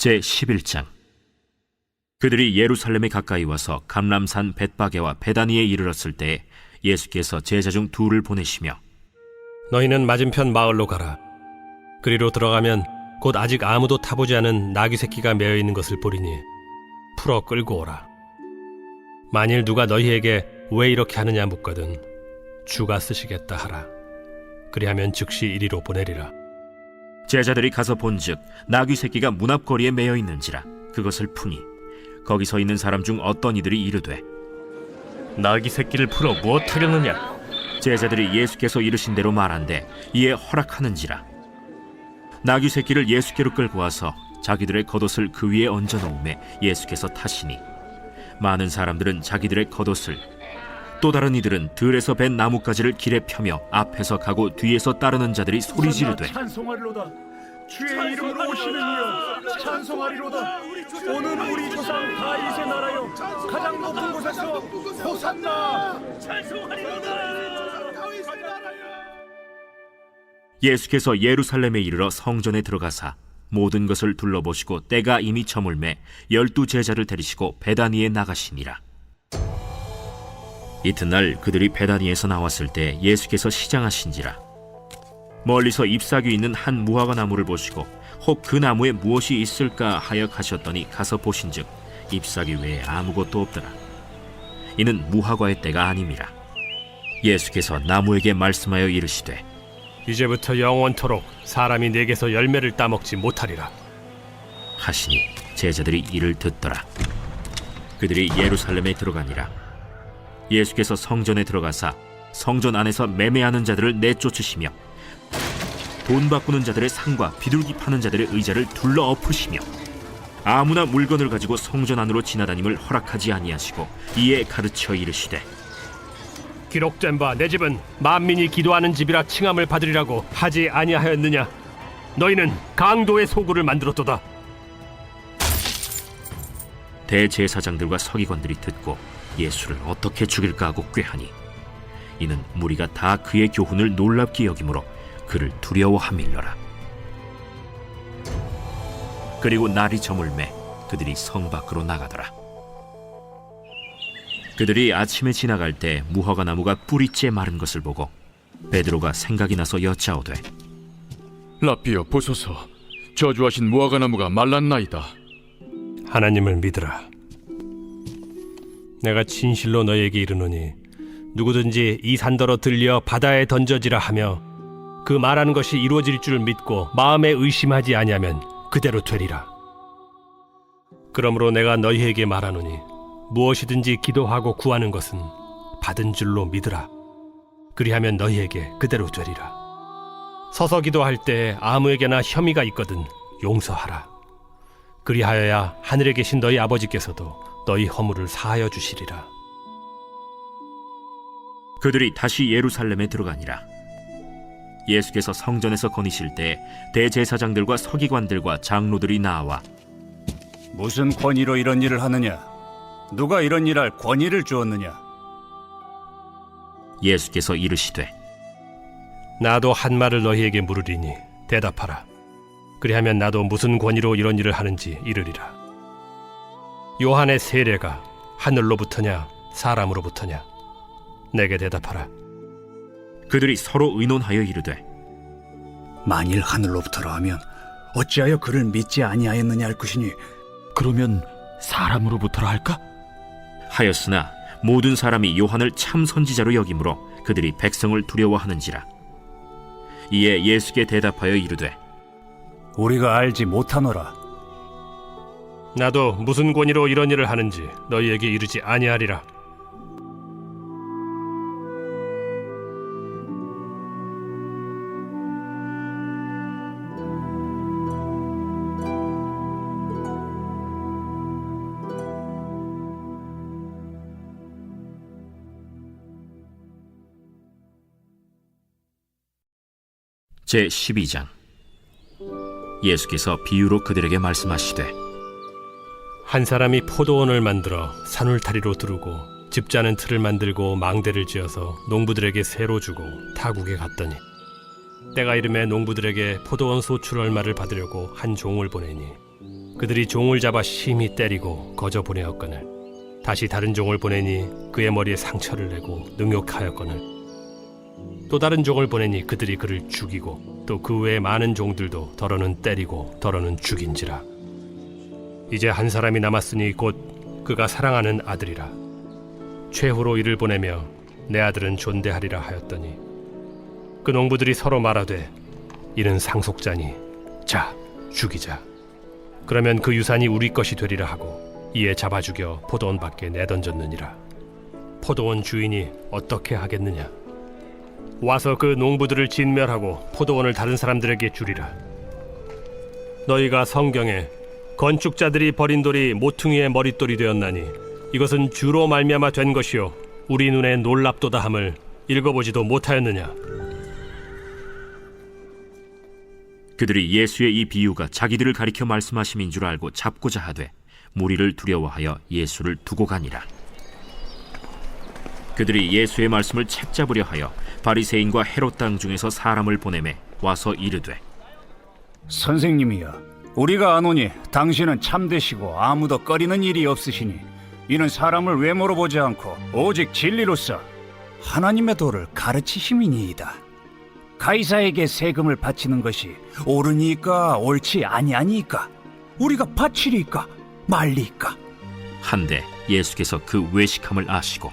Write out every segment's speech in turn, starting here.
제11장. 그들이 예루살렘에 가까이 와서 감람산 벳바게와 베다니에 이르렀을 때에 예수께서 제자 중 둘을 보내시며 너희는 맞은편 마을로 가라. 그리로 들어가면 곧 아직 아무도 타보지 않은 나귀 새끼가 매여 있는 것을 보리니 풀어 끌고 오라. 만일 누가 너희에게 왜 이렇게 하느냐 묻거든 주가 쓰시겠다 하라. 그리하면 즉시 이리로 보내리라. 제자들이 가서 본즉 나귀 새끼가 문 앞거리에 매여 있는지라. 그것을 푸니 거기 서 있는 사람 중 어떤 이들이 이르되 나귀 새끼를 풀어 무엇하려느냐? 제자들이 예수께서 이르신 대로 말한대 이에 허락하는지라. 나귀 새끼를 예수께로 끌고 와서 자기들의 겉옷을 그 위에 얹어 놓음에 예수께서 타시니 많은 사람들은 자기들의 겉옷을, 또 다른 이들은 들에서 벤 나뭇가지를 길에 펴며 앞에서 가고 뒤에서 따르는 자들이 소리 지르되 찬송하리로다. 주의 이름으로 오시는 이여 찬송하리로다. 오늘 우리 조상 다윗의 나라여 가장 높은 곳에서 호산나. 예수께서 예루살렘에 이르러 성전에 들어가사 모든 것을 둘러보시고 때가 이미 저물매 12 제자를 데리시고 베다니에 나가시니라. 이튿날 그들이 베다니에서 나왔을 때 예수께서 시장하신지라. 멀리서 잎사귀 있는 한 무화과 나무를 보시고 혹 그 나무에 무엇이 있을까 하여 가셨더니 가서 보신즉 잎사귀 외에 아무것도 없더라. 이는 무화과의 때가 아님이라. 예수께서 나무에게 말씀하여 이르시되 이제부터 영원토록 사람이 내게서 열매를 따먹지 못하리라 하시니 제자들이 이를 듣더라. 그들이 예루살렘에 들어가니라. 예수께서 성전에 들어가사 성전 안에서 매매하는 자들을 내쫓으시며 돈 바꾸는 자들의 상과 비둘기 파는 자들의 의자를 둘러 엎으시며 아무나 물건을 가지고 성전 안으로 지나다님을 허락하지 아니하시고 이에 가르쳐 이르시되 기록된 바 내 집은 만민이 기도하는 집이라 칭함을 받으리라고 하지 아니하였느냐? 너희는 강도의 소굴을 만들었도다. 대제사장들과 서기관들이 듣고 예수를 어떻게 죽일까 하고 꾀하니 이는 무리가 다 그의 교훈을 놀랍게 여기므로 그를 두려워함일러라. 그리고 날이 저물매 그들이 성 밖으로 나가더라. 그들이 아침에 지나갈 때 무화과 나무가 뿌리째 마른 것을 보고 베드로가 생각이 나서 여짜오되 라삐여 보소서, 저주하신 무화과 나무가 말랐나이다. 하나님을 믿으라. 내가 진실로 너희에게 이르노니 누구든지 이 산더러 들려 바다에 던져지라 하며 그 말하는 것이 이루어질 줄 믿고 마음에 의심하지 아니하면 그대로 되리라. 그러므로 내가 너희에게 말하노니 무엇이든지 기도하고 구하는 것은 받은 줄로 믿으라. 그리하면 너희에게 그대로 되리라. 서서 기도할 때 아무에게나 혐의가 있거든 용서하라. 그리하여야 하늘에 계신 너희 아버지께서도 너희 허물을 사하여 주시리라. 그들이 다시 예루살렘에 들어가니라. 예수께서 성전에서 거니실 때 대제사장들과 서기관들과 장로들이 나와 무슨 권위로 이런 일을 하느냐? 누가 이런 일할 권위를 주었느냐? 예수께서 이르시되 나도 한 말을 너희에게 물으리니 대답하라. 그리하면 나도 무슨 권위로 이런 일을 하는지 이르리라. 요한의 세례가 하늘로부터냐 사람으로부터냐? 내게 대답하라. 그들이 서로 의논하여 이르되 만일 하늘로부터라 하면 어찌하여 그를 믿지 아니하였느냐 할 것이니 그러면 사람으로부터라 할까? 하였으나 모든 사람이 요한을 참 선지자로 여기므로 그들이 백성을 두려워하는지라. 이에 예수께 대답하여 이르되 우리가 알지 못하노라. 나도 무슨 권위로 이런 일을 하는지 너희에게 이르지 아니하리라. 제12장. 예수께서 비유로 그들에게 말씀하시되 한 사람이 포도원을 만들어 산울타리로 두르고 집자는 틀을 만들고 망대를 지어서 농부들에게 새로 주고 타국에 갔더니 때가 이름에 농부들에게 포도원 소출 얼마를 받으려고 한 종을 보내니 그들이 종을 잡아 심히 때리고 거저 보내었거늘 다시 다른 종을 보내니 그의 머리에 상처를 내고 능욕하였거늘 또 다른 종을 보내니 그들이 그를 죽이고 또 그 외에 많은 종들도 더러는 때리고 더러는 죽인지라. 이제 한 사람이 남았으니 곧 그가 사랑하는 아들이라. 최후로 이를 보내며 내 아들은 존대하리라 하였더니 그 농부들이 서로 말하되 이는 상속자니 자 죽이자. 그러면 그 유산이 우리 것이 되리라 하고 이에 잡아 죽여 포도원 밖에 내던졌느니라. 포도원 주인이 어떻게 하겠느냐? 와서 그 농부들을 진멸하고 포도원을 다른 사람들에게 주리라. 너희가 성경에 건축자들이 버린 돌이 모퉁이의 머릿돌이 되었나니 이것은 주로 말미암아 된 것이요 우리 눈에 놀랍도다 함을 읽어보지도 못하였느냐? 그들이 예수의 이 비유가 자기들을 가리켜 말씀하심인 줄 알고 잡고자 하되 무리를 두려워하여 예수를 두고 가니라. 그들이 예수의 말씀을 책잡으려 하여 바리새인과 헤롯 땅 중에서 사람을 보내매 와서 이르되 선생님이여, 우리가 아노니 당신은 참되시고 아무도 꺼리는 일이 없으시니 이는 사람을 외모로 보지 않고 오직 진리로서 하나님의 도를 가르치심이니이다. 가이사에게 세금을 바치는 것이 옳으니까 옳지 아니하니까 우리가 바치리까 말리까. 한데 예수께서 그 외식함을 아시고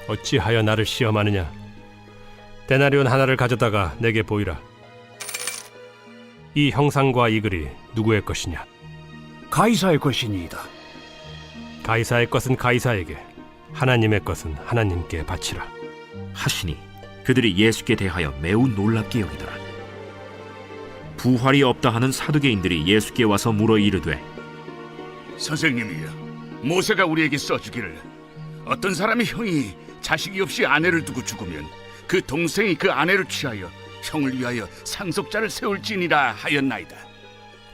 어찌하여 나를 시험하느냐? 데나리온 하나를 가져다가 내게 보이라. 이 형상과 이 글이 누구의 것이냐? 가이사의 것이니이다. 가이사의 것은 가이사에게, 하나님의 것은 하나님께 바치라. 하시니 그들이 예수께 대하여 매우 놀랍게 여기더라. 부활이 없다 하는 사두개인들이 예수께 와서 물어 이르되 선생님이여, 모세가 우리에게 써주기를 어떤 사람의 형이 자식이 없이 아내를 두고 죽으면 그 동생이 그 아내를 취하여 형을 위하여 상속자를 세울지니라 하였나이다.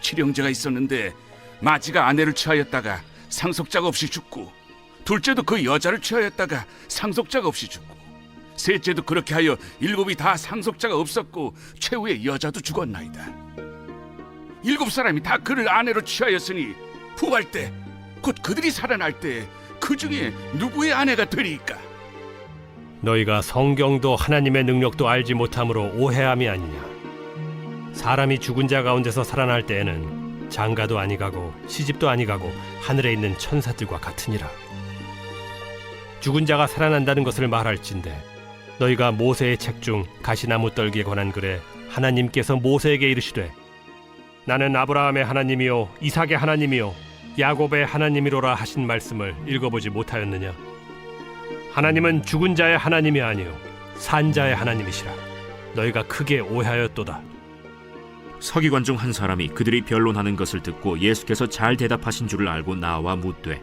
칠형제가 있었는데 마지가 아내를 취하였다가 상속자가 없이 죽고, 둘째도 그 여자를 취하였다가 상속자가 없이 죽고, 셋째도 그렇게 하여 일곱이 다 상속자가 없었고 최후의 여자도 죽었나이다. 일곱 사람이 다 그를 아내로 취하였으니 부활 때 곧 그들이 살아날 때 그 중에 누구의 아내가 되리이까? 너희가 성경도 하나님의 능력도 알지 못함으로 오해함이 아니냐? 사람이 죽은 자 가운데서 살아날 때에는 장가도 아니가고 시집도 아니가고 하늘에 있는 천사들과 같으니라. 죽은 자가 살아난다는 것을 말할진대 너희가 모세의 책 중 가시나무 떨기에 관한 글에 하나님께서 모세에게 이르시되 나는 아브라함의 하나님이요 이삭의 하나님이요 야곱의 하나님이로라 하신 말씀을 읽어보지 못하였느냐? 하나님은 죽은 자의 하나님이 아니요 산 자의 하나님이시라. 너희가 크게 오해하였도다. 서기관 중 한 사람이 그들이 변론하는 것을 듣고 예수께서 잘 대답하신 줄을 알고 나와 묻되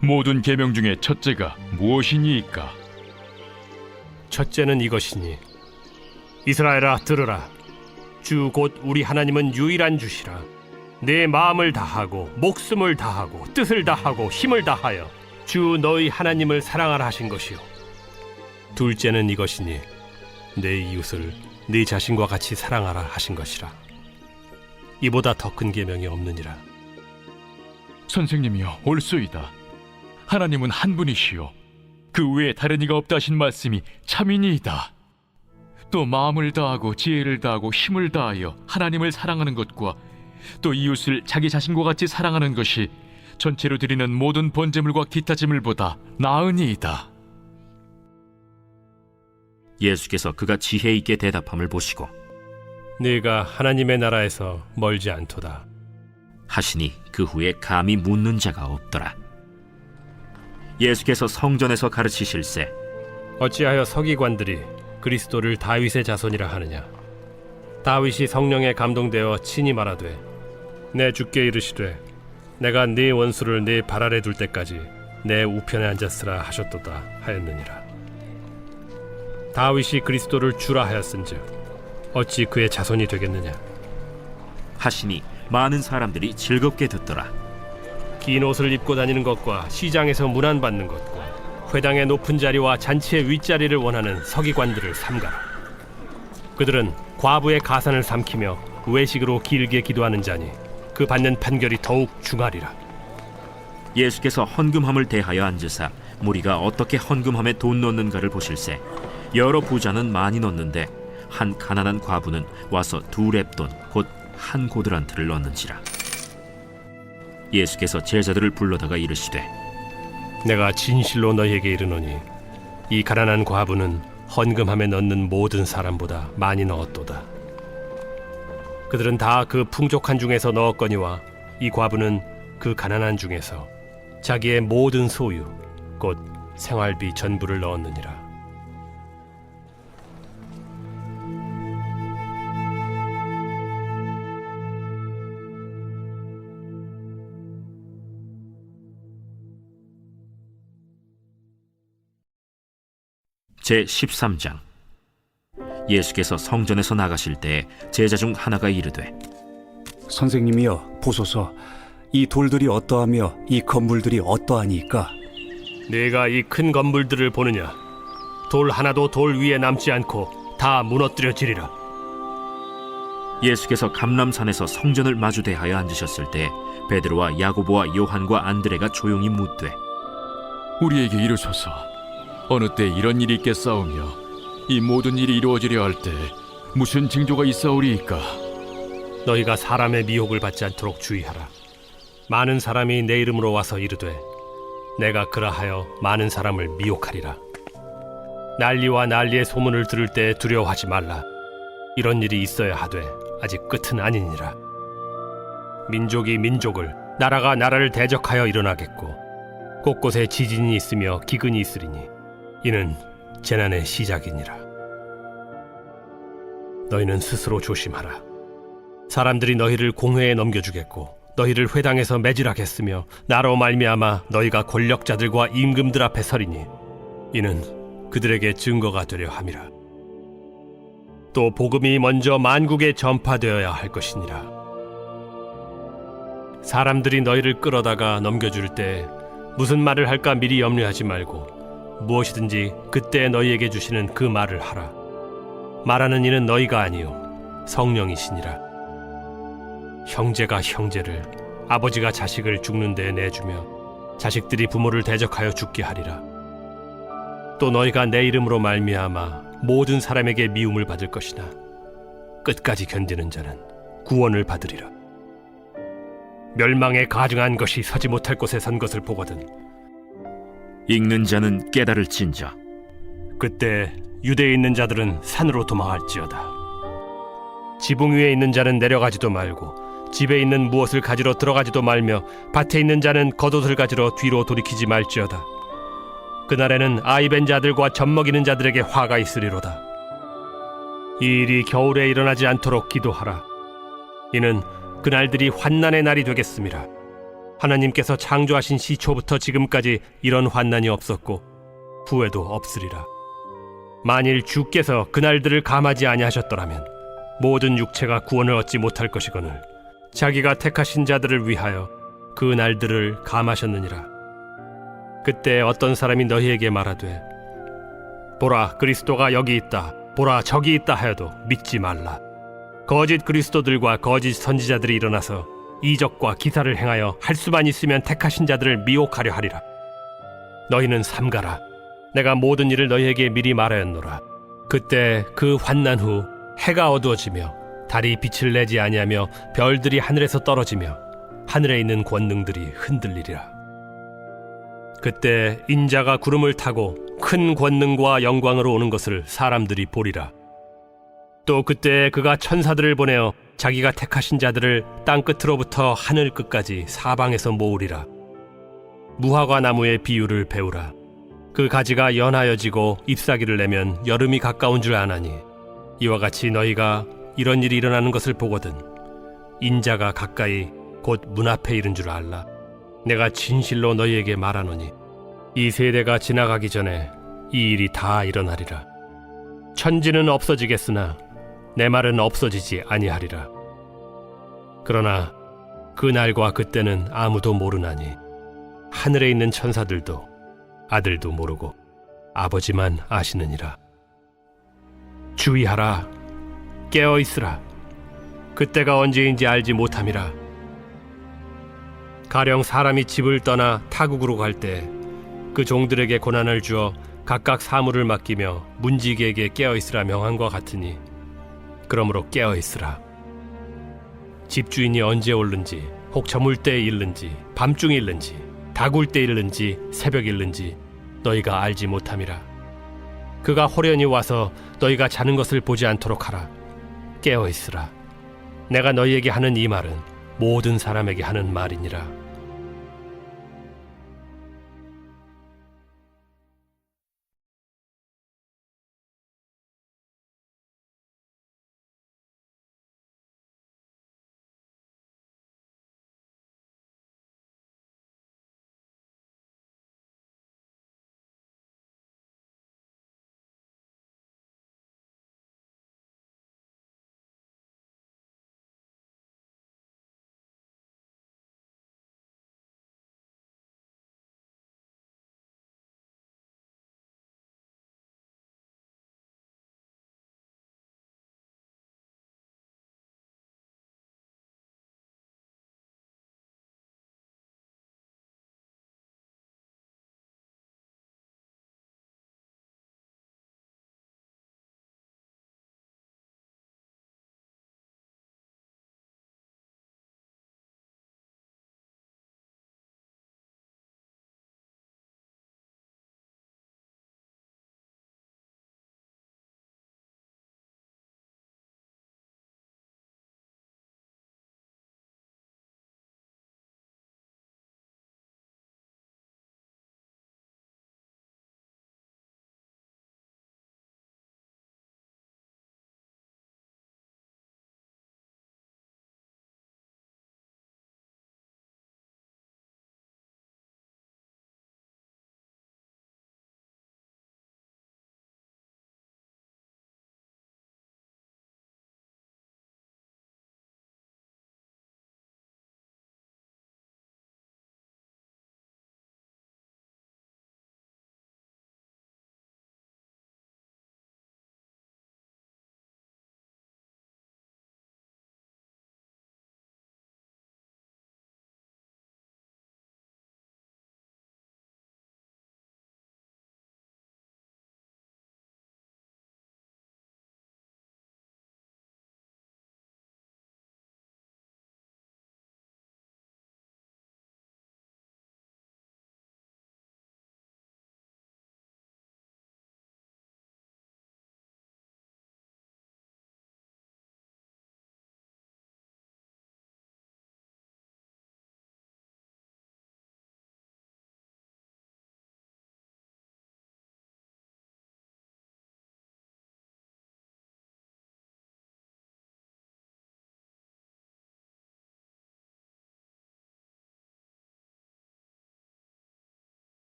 모든 계명 중에 첫째가 무엇이니이까? 첫째는 이것이니 이스라엘아 들으라. 주 곧 우리 하나님은 유일한 주시라. 내 마음을 다하고 목숨을 다하고 뜻을 다하고 힘을 다하여 주 너희 하나님을 사랑하라 하신 것이요. 둘째는 이것이니 내 이웃을 네 자신과 같이 사랑하라 하신 것이라. 이보다 더 큰 계명이 없느니라. 선생님이여, 옳소이다. 하나님은 한 분이시요 그 외에 다른 이가 없다 하신 말씀이 참이니이다. 또 마음을 다하고 지혜를 다하고 힘을 다하여 하나님을 사랑하는 것과 또 이웃을 자기 자신과 같이 사랑하는 것이 전체로 드리는 모든 번제물과 기타 제물보다 나으니이다. 예수께서 그가 지혜 있게 대답함을 보시고 네가 하나님의 나라에서 멀지 않도다 하시니 그 후에 감히 묻는 자가 없더라. 예수께서 성전에서 가르치실세 어찌하여 서기관들이 그리스도를 다윗의 자손이라 하느냐? 다윗이 성령에 감동되어 친히 말하되 내 주께 이르시되 내가 네 원수를 네 발 아래 둘 때까지 내 우편에 앉았으라 하셨도다 하였느니라. 다윗이 그리스도를 주라 하였은즉 어찌 그의 자손이 되겠느냐? 하시니 많은 사람들이 즐겁게 듣더라. 긴 옷을 입고 다니는 것과 시장에서 문안받는 것과 회당의 높은 자리와 잔치의 윗자리를 원하는 서기관들을 삼가라. 그들은 과부의 가산을 삼키며 외식으로 길게 기도하는 자니 그 받는 판결이 더욱 중하리라. 예수께서 헌금함을 대하여 앉으사 무리가 어떻게 헌금함에 돈 넣는가를 보실세 여러 부자는 많이 넣는데 한 가난한 과부는 와서 2렙돈 곧 한 고드란트를 넣는지라. 예수께서 제자들을 불러다가 이르시되 내가 진실로 너희에게 이르노니 이 가난한 과부는 헌금함에 넣는 모든 사람보다 많이 넣었도다. 그들은 다 그 풍족한 중에서 넣었거니와 이 과부는 그 가난한 중에서 자기의 모든 소유 곧 생활비 전부를 넣었느니라. 제13장. 예수께서 성전에서 나가실 때에 제자 중 하나가 이르되 선생님이여 보소서, 이 돌들이 어떠하며 이 건물들이 어떠하니까? 네가 이 큰 건물들을 보느냐? 돌 하나도 돌 위에 남지 않고 다 무너뜨려지리라. 예수께서 감람산에서 성전을 마주 대하여 앉으셨을 때 베드로와 야고보와 요한과 안드레가 조용히 묻되 우리에게 이르소서, 어느 때 이런 일이 있겠사오며 이 모든 일이 이루어지려 할 때 무슨 징조가 있사오리이까? 너희가 사람의 미혹을 받지 않도록 주의하라. 많은 사람이 내 이름으로 와서 이르되 내가 그라하여 많은 사람을 미혹하리라. 난리와 난리의 소문을 들을 때 두려워하지 말라. 이런 일이 있어야 하되 아직 끝은 아니니라. 민족이 민족을, 나라가 나라를 대적하여 일어나겠고 곳곳에 지진이 있으며 기근이 있으리니 이는 재난의 시작이니라. 너희는 스스로 조심하라. 사람들이 너희를 공회에 넘겨주겠고 너희를 회당에서 매질하겠으며 나로 말미암아 너희가 권력자들과 임금들 앞에 서리니 이는 그들에게 증거가 되려 함이라. 또 복음이 먼저 만국에 전파되어야 할 것이니라. 사람들이 너희를 끌어다가 넘겨줄 때 무슨 말을 할까 미리 염려하지 말고 무엇이든지 그때 너희에게 주시는 그 말을 하라. 말하는 이는 너희가 아니요 성령이시니라. 형제가 형제를, 아버지가 자식을 죽는 데에 내주며 자식들이 부모를 대적하여 죽게 하리라. 또 너희가 내 이름으로 말미암아 모든 사람에게 미움을 받을 것이나 끝까지 견디는 자는 구원을 받으리라. 멸망에 가증한 것이 서지 못할 곳에 선 것을 보거든 읽는 자는 깨달을진저. 그때 유대에 있는 자들은 산으로 도망할지어다. 지붕 위에 있는 자는 내려가지도 말고 집에 있는 무엇을 가지러 들어가지도 말며 밭에 있는 자는 겉옷을 가지러 뒤로 돌이키지 말지어다. 그날에는 아이벤 자들과 젖먹이는 자들에게 화가 있으리로다. 이 일이 겨울에 일어나지 않도록 기도하라. 이는 그날들이 환난의 날이 되겠음이라. 하나님께서 창조하신 시초부터 지금까지 이런 환난이 없었고 후에도 없으리라. 만일 주께서 그날들을 감하지 아니하셨더라면 모든 육체가 구원을 얻지 못할 것이거늘 자기가 택하신 자들을 위하여 그 날들을 감하셨느니라. 그때 어떤 사람이 너희에게 말하되 보라 그리스도가 여기 있다, 보라 저기 있다 하여도 믿지 말라. 거짓 그리스도들과 거짓 선지자들이 일어나서 이적과 기사를 행하여 할 수만 있으면 택하신 자들을 미혹하려 하리라. 너희는 삼가라. 내가 모든 일을 너희에게 미리 말하였노라. 그때 그 환난 후 해가 어두워지며 달이 빛을 내지 아니하며 별들이 하늘에서 떨어지며 하늘에 있는 권능들이 흔들리리라. 그때 인자가 구름을 타고 큰 권능과 영광으로 오는 것을 사람들이 보리라. 또 그때 그가 천사들을 보내어 자기가 택하신 자들을 땅 끝으로부터 하늘 끝까지 사방에서 모으리라. 무화과 나무의 비유를 배우라. 그 가지가 연하여지고 잎사귀를 내면 여름이 가까운 줄 아나니 이와 같이 너희가 이런 일이 일어나는 것을 보거든 인자가 가까이 곧 문 앞에 이른 줄 알라. 내가 진실로 너희에게 말하노니 이 세대가 지나가기 전에 이 일이 다 일어나리라. 천지는 없어지겠으나 내 말은 없어지지 아니하리라. 그러나 그 날과 그때는 아무도 모르나니 하늘에 있는 천사들도 아들도 모르고 아버지만 아시느니라. 주의하라. 깨어 있으라. 그때가 언제인지 알지 못함이라. 가령 사람이 집을 떠나 타국으로 갈 때 그 종들에게 고난을 주어 각각 사물을 맡기며 문지기에게 깨어있으라 명한과 같으니 그러므로 깨어있으라. 집주인이 언제 올는지 혹 저물 때에 일는지 밤중에 일는지 다굴 때 일는지 새벽 일는지 너희가 알지 못함이라. 그가 호련히 와서 너희가 자는 것을 보지 않도록 하라. 깨어있으라. 내가 너희에게 하는 이 말은 모든 사람에게 하는 말이니라.